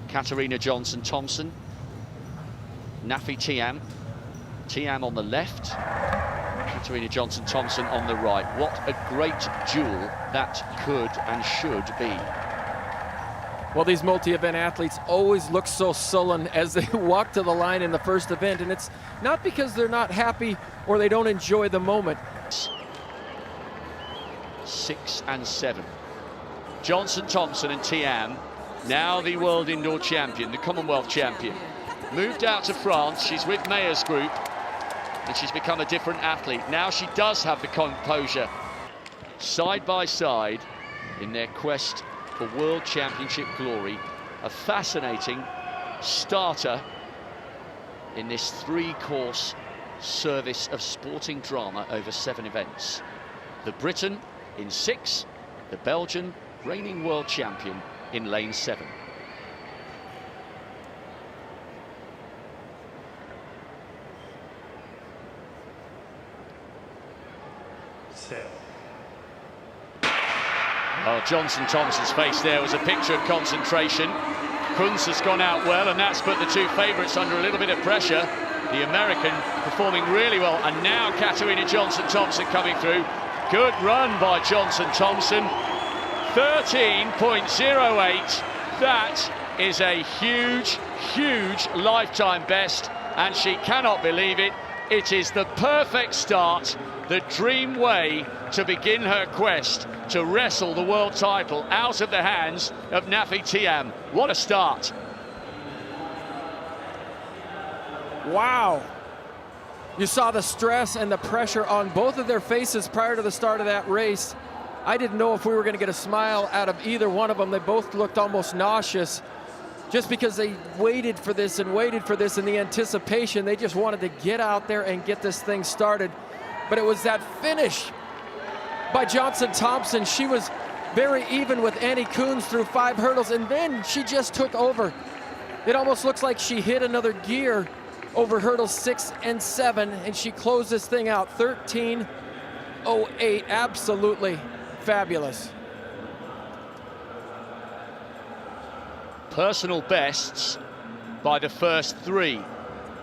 Katarina Johnson-Thompson, Nafi Thiam. Thiam on the left, Katarina Johnson-Thompson on the right. What a great duel that could and should be. Well, these multi-event athletes always look so sullen as they walk to the line in the first event, and it's not because they're not happy or they don't enjoy the moment. 6 and 7. Johnson-Thompson and Thiam, now the world indoor champion, the Commonwealth champion. Moved out to France, she's with Mayer's group, and she's become a different athlete. Now she does have the composure. Side by side in their quest for World Championship glory. A fascinating starter in this 3-course service of sporting drama over 7 events. The Briton in 6, the Belgian reigning world champion in lane 7. Oh, Johnson-Thompson's face there was a picture of concentration. Kunz has gone out well, and that's put the two favourites under a little bit of pressure. The American performing really well, and now Katarina Johnson-Thompson coming through. Good run by Johnson-Thompson. 13.08. That is a huge, huge lifetime best, and she cannot believe it. It is the perfect start, the dream way to begin her quest to wrestle the world title out of the hands of Nafi Thiam. What a start. Wow. You saw the stress and the pressure on both of their faces prior to the start of that race. I didn't know if we were going to get a smile out of either one of them. They both looked almost nauseous just because they waited for this and waited for this in the anticipation. They just wanted to get out there and get this thing started. But it was that finish by Johnson-Thompson. She was very even with Annie Kunz through 5 hurdles, and then she just took over. It almost looks like she hit another gear over hurdles 6 and 7, and she closed this thing out 13.08. Absolutely fabulous. Personal bests by the first 3.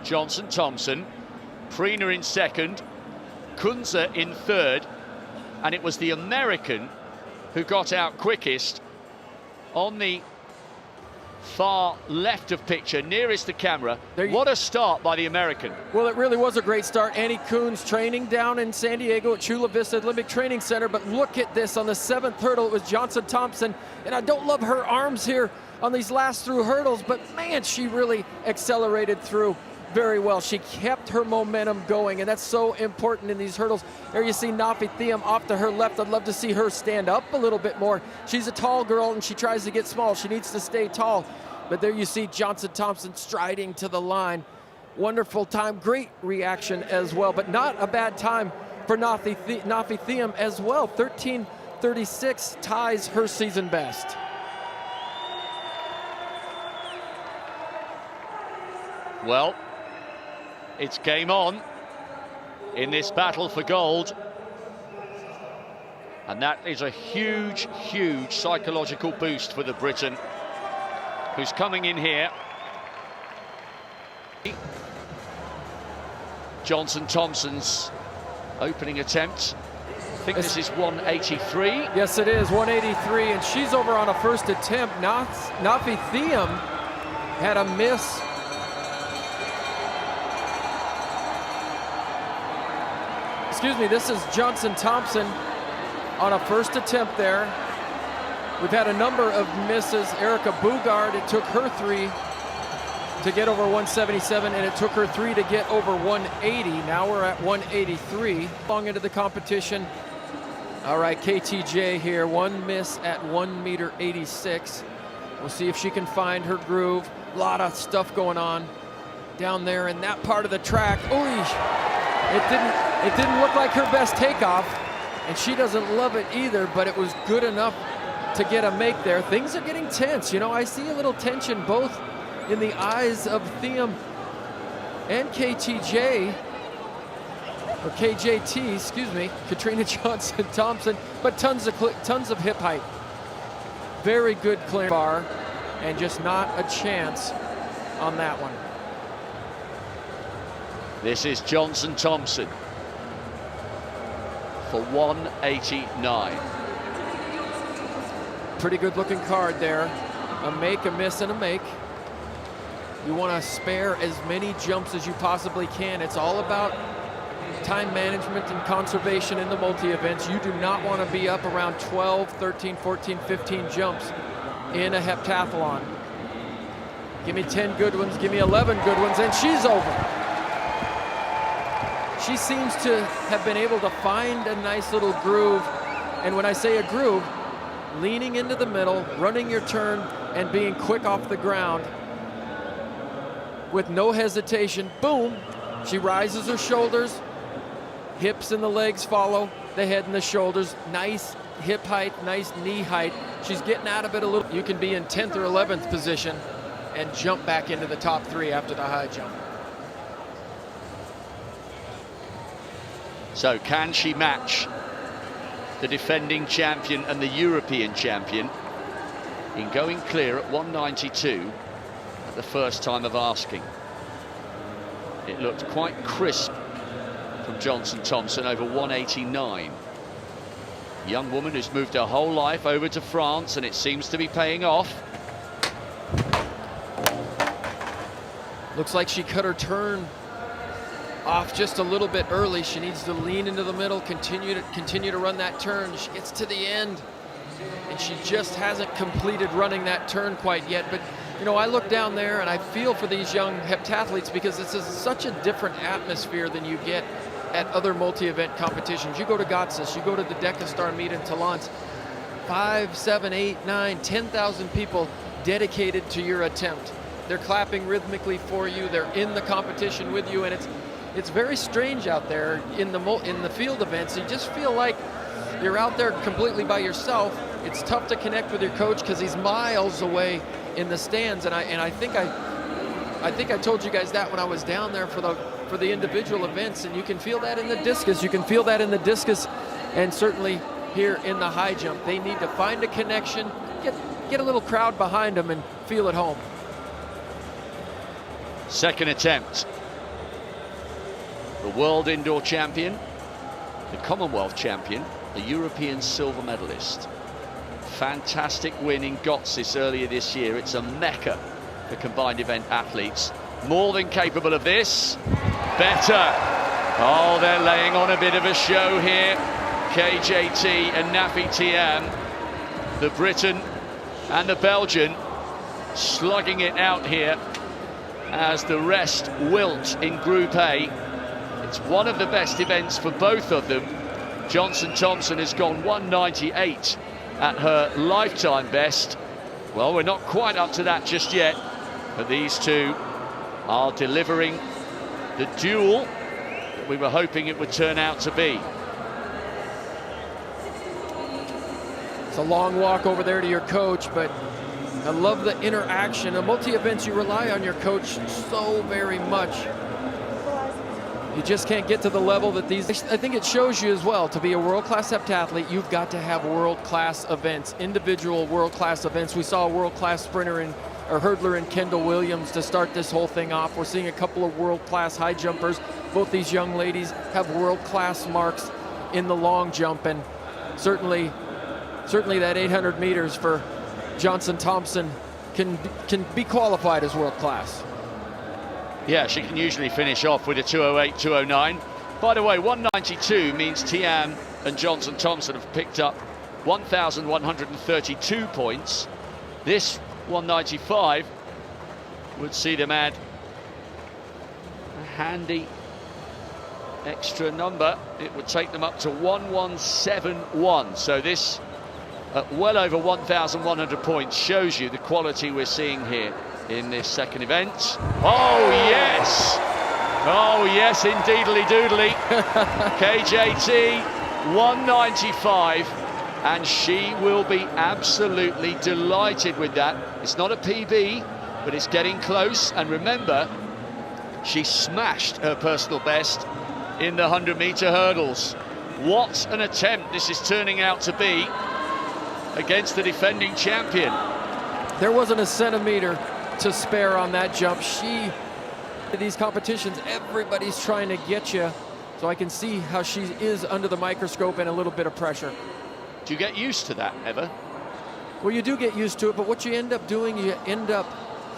Johnson-Thompson, Prina in second, Kunze in third, and it was the American who got out quickest on the far left of picture, nearest the camera. What a start by the American. Well, it really was a great start. Annie Kunz training down in San Diego at Chula Vista Olympic Training Center, but look at this on the 7th hurdle. It was Johnson-Thompson, and I don't love her arms here on these last through hurdles, but man, she really accelerated through very well. She kept her momentum going, and that's so important in these hurdles. There you see Nafi Thiam off to her left. I'd love to see her stand up a little bit more. She's a tall girl, and she tries to get small. She needs to stay tall. But there you see Johnson-Thompson striding to the line. Wonderful time, great reaction as well, but not a bad time for Nafi Thiam as well. 13.36 ties her season best. Well, it's game on in this battle for gold. And that is a huge, huge psychological boost for the Briton, who's coming in here. Johnson-Thompson's opening attempt. I think this is 183. Yes, it is, 183, and she's over on a first attempt. Nafi Thiam had a miss. Excuse me, this is Johnson-Thompson on a first attempt there. We've had a number of misses. Erica Bugard, it took her 3 to get over 177, and it took her 3 to get over 180. Now we're at 183. Long into the competition. All right, KTJ here, 1 miss at 1.86 m. We'll see if she can find her groove. A lot of stuff going on down there in that part of the track. Ooh, it didn't look like her best takeoff, and she doesn't love it either, but it was good enough to get a make there. Things are getting tense. You know, I see a little tension both in the eyes of Thiam and KTJ, or KJT, excuse me, Katarina Johnson-Thompson, but tons of hip height. Very good clearance bar, and just not a chance on that one. This is Johnson-Thompson for 189. Pretty good looking card there. A make, a miss, and a make. You want to spare as many jumps as you possibly can. It's all about time management and conservation in the multi-events. You do not want to be up around 12, 13, 14, 15 jumps in a heptathlon. Give me 10 good ones, give me 11 good ones, and she's over. She seems to have been able to find a nice little groove. And when I say a groove, leaning into the middle, running your turn, and being quick off the ground with no hesitation. Boom, she rises her shoulders, hips and the legs follow the head and the shoulders. Nice hip height, nice knee height. She's getting out of it a little. You can be in 10th or 11th position and jump back into the top 3 after the high jump. So can she match the defending champion and the European champion in going clear at 192 at the first time of asking? It looked quite crisp from Johnson-Thompson over 189. Young woman who's moved her whole life over to France, and it seems to be paying off. Looks like she cut her turn off just a little bit early. She needs to lean into the middle, continue to run that turn. She gets to the end, and she just hasn't completed running that turn quite yet. But you know, I look down there and I feel for these young heptathletes, because this is such a different atmosphere than you get at other multi-event competitions. You go to Gotsis, you go to the Decastar meet in Talence, 5, 7, 8, 9, 10,000 people dedicated to your attempt. They're clapping rhythmically for you. They're in the competition with you, and it's very strange out there in the field events. You just feel like you're out there completely by yourself. It's tough to connect with your coach because he's miles away in the stands. And I think I told you guys that when I was down there for the individual events, and you can feel that in the discus. You can feel that in the discus, and certainly here in the high jump. They need to find a connection, get a little crowd behind them, and feel at home. Second attempt. The world indoor champion, the Commonwealth champion, the European silver medalist. Fantastic win in Gotsis earlier this year. It's a mecca for combined event athletes. More than capable of this. Better. Oh, they're laying on a bit of a show here. KJT and Nafi Tiam, the Briton and the Belgian, slugging it out here as the rest wilt in Group A. It's one of the best events for both of them. Johnson-Thompson has gone 198 at her lifetime best. Well, we're not quite up to that just yet, but these two are delivering the duel that we were hoping it would turn out to be. It's a long walk over there to your coach, but I love the interaction. In multi-events, you rely on your coach so very much. You just can't get to the level that these... I think it shows you as well, to be a world-class heptathlete, you've got to have world-class events, individual world-class events. We saw a world-class sprinter or hurdler in Kendall Williams to start this whole thing off. We're seeing a couple of world-class high jumpers. Both these young ladies have world-class marks in the long jump, and certainly that 800 meters for Johnson-Thompson can be qualified as world-class. Yeah, she can usually finish off with a 2:08, 2:09. By the way, 192 means Tiam and Johnson-Thompson have picked up 1,132 points. This 195 would see them add a handy extra number. It would take them up to 1,171. So this, at well over 1,100 points, shows you the quality we're seeing here in this second event. Oh yes, oh yes, indeedly doodly. KJT 195, and she will be absolutely delighted with that. It's not a PB, but it's getting close. And remember, she smashed her personal best in the 100-meter hurdles. What an attempt this is turning out to be against the defending champion. There wasn't a centimeter to spare on that jump. These competitions, everybody's trying to get you. So I can see how she is under the microscope and a little bit of pressure. Do you get used to that ever? Well, you do get used to it, but what you end up doing, you end up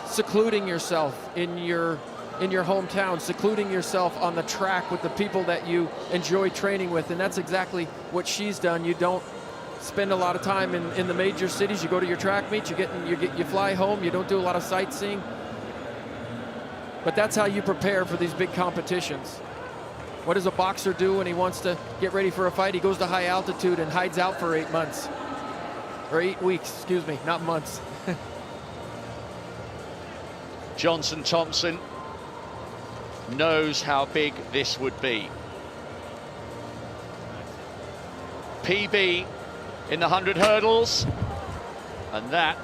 secluding yourself in your hometown, secluding yourself on the track with the people that you enjoy training with, and that's exactly what she's done. You don't spend a lot of time in the major cities. You go to your track meets, you fly home, you don't do a lot of sightseeing. But that's how you prepare for these big competitions. What does a boxer do when he wants to get ready for a fight? He goes to high altitude and hides out for 8 months. Or 8 weeks, excuse me, not months. Johnson-Thompson knows how big this would be. PB in the 100 hurdles, and that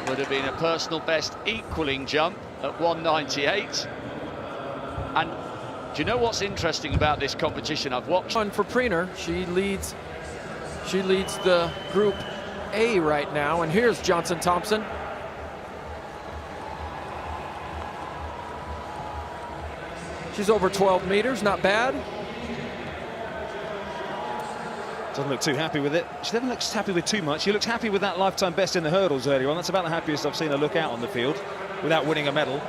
would have been a personal best equaling jump at 198. And do you know what's interesting about this competition? I've watched one for Preener. She leads the Group A right now, and here's Johnson-Thompson. She's over 12 meters, not bad. Doesn't look too happy with it. She never looks happy with too much. She looks happy with that lifetime best in the hurdles earlier on. That's about the happiest I've seen her look out on the field without winning a medal.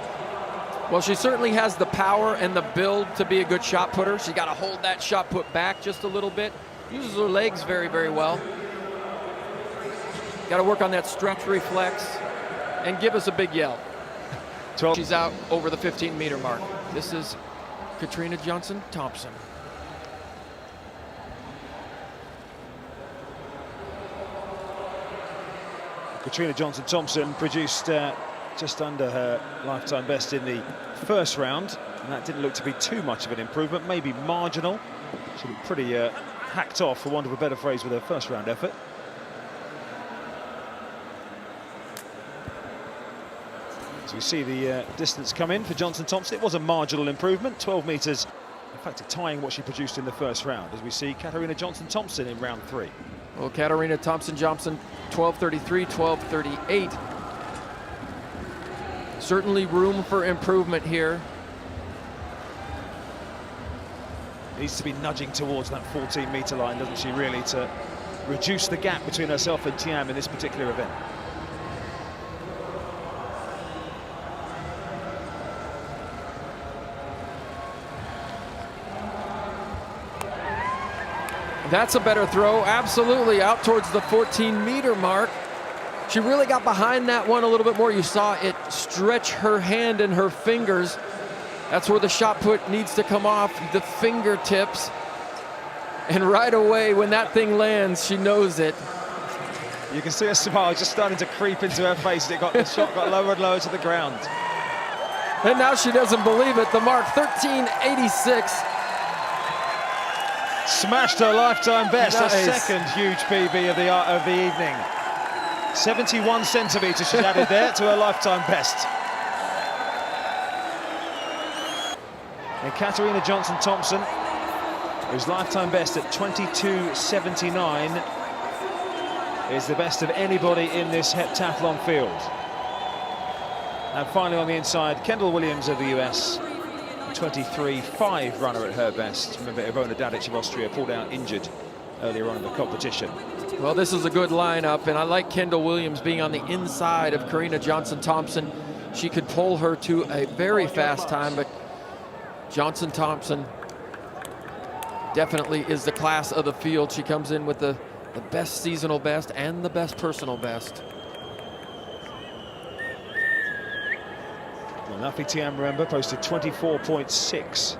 Well, she certainly has the power and the build to be a good shot putter. She's got to hold that shot put back just a little bit. Uses her legs very, very well. Got to work on that stretch reflex and give us a big yell. 12. She's out over the 15-meter mark. This is Katarina Johnson-Thompson. Katarina Johnson-Thompson produced just under her lifetime best in the first round, and that didn't look to be too much of an improvement, maybe marginal. She looked pretty hacked off, for want of a better phrase, with her first round effort. So we see the distance come in for Johnson-Thompson. It was a marginal improvement, 12 metres, in fact tying what she produced in the first round, as we see Katarina Johnson-Thompson in round 3. Well, Katarina Thompson-Johnson, 12:33, 12:38. Certainly room for improvement here. Needs to be nudging towards that 14-metre line, doesn't she, really, to reduce the gap between herself and Thiam in this particular event. That's a better throw, absolutely, out towards the 14-meter mark. She really got behind that one a little bit more. You saw it stretch her hand and her fingers. That's where the shot put needs to come off, the fingertips. And right away, when that thing lands, she knows it. You can see a smile just starting to creep into her face. The shot got lower and lower to the ground. And now she doesn't believe it. The mark, 13.86. Smashed her lifetime best, Nice. Her second huge PB of the evening. 71 centimetres she's added there to her lifetime best. And Katarina Johnson-Thompson, whose lifetime best at 22.79 is the best of anybody in this heptathlon field. And finally on the inside, Kendall Williams of the US, 23.5 runner at her best. Remember, Ivona Dadic of Austria pulled out injured earlier on in the competition. Well, this is a good lineup, and I like Kendall Williams being on the inside of Katarina Johnson-Thompson. She could pull her to a very fast time, but Johnson-Thompson definitely is the class of the field. She comes in with the best seasonal best and the best personal best. Well, Nafi Thiam, remember, posted 24.6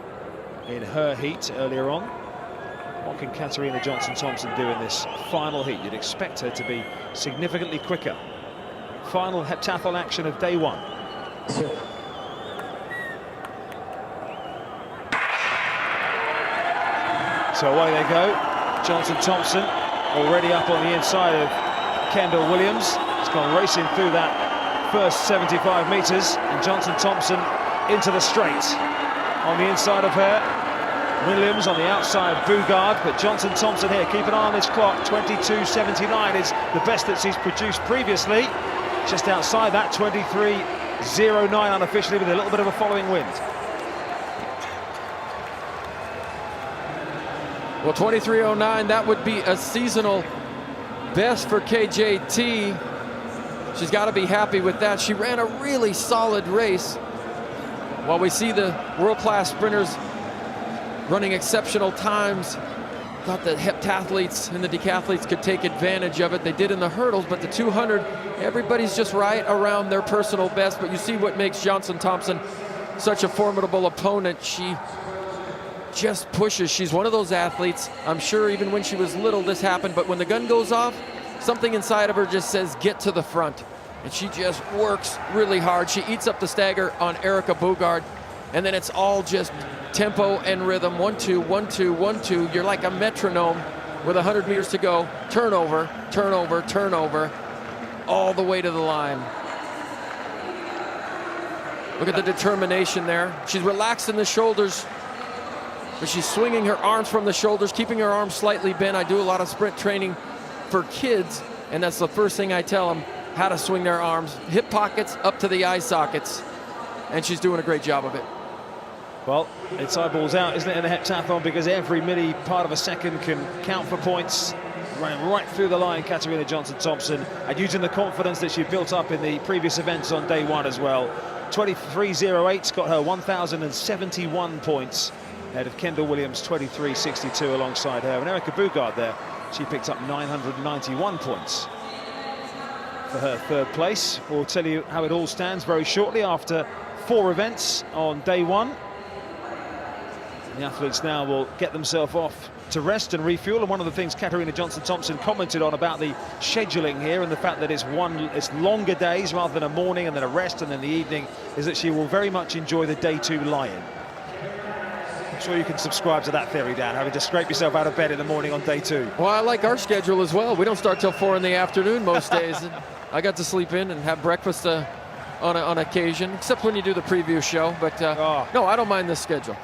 in her heat earlier on. What can Katarina Johnson-Thompson do in this final heat? You'd expect her to be significantly quicker. Final heptathlon action of day one. So away they go. Johnson-Thompson already up on the inside of Kendall Williams. He's gone racing through that first 75 metres, and Johnson-Thompson into the straight. On the inside of her, Williams on the outside, Bugard, but Johnson-Thompson here, keep an eye on this clock, 22.79 is the best that she's produced previously. just outside that, 23.09 unofficially, with a little bit of a following wind. Well, 23.09, that would be a seasonal best for KJT. She's got to be happy with that. She ran a really solid race. While we see the world-class sprinters running exceptional times, thought the heptathletes and the decathletes could take advantage of it. They did in the hurdles, but the 200, everybody's just right around their personal best. But you see what makes Johnson-Thompson such a formidable opponent. She just pushes. She's one of those athletes. I'm sure even when she was little this happened, but when the gun goes off, something inside of her just says, get to the front. And she just works really hard. She eats up the stagger on Erica Bugard, and then it's all just tempo and rhythm. 1, 2, 1, 2, 1, 2. You're like a metronome with 100 meters to go. Turnover, turnover, turnover, all the way to the line. Look at the determination there. She's relaxed in the shoulders, but she's swinging her arms from the shoulders, keeping her arms slightly bent. I do a lot of sprint training for kids, and that's the first thing I tell them, how to swing their arms. Hip pockets up to the eye sockets, and she's doing a great job of it. Well, it's eyeballs out, isn't it, in the heptathlon, because every milli part of a second can count for points. Running right through the line, Katarina Johnson-Thompson, and using the confidence that she built up in the previous events on day one as well. 23.08's got her 1,071 points, ahead of Kendall Williams, 23.62 alongside her. And Erica Bugard there, she picked up 991 points for her third place. We'll tell you how it all stands very shortly after 4 events on day one. The athletes now will get themselves off to rest and refuel, and one of the things Katarina Johnson-Thompson commented on about the scheduling here and the fact that it's longer days rather than a morning and then a rest and then the evening, is that she will very much enjoy the day 2 lie-in. I'm sure you can subscribe to that theory, Dan, having to scrape yourself out of bed in the morning on day 2. Well, I like our schedule as well. We don't start till 4 in the afternoon most days. I got to sleep in and have breakfast on occasion, except when you do the preview show. But no, I don't mind this schedule.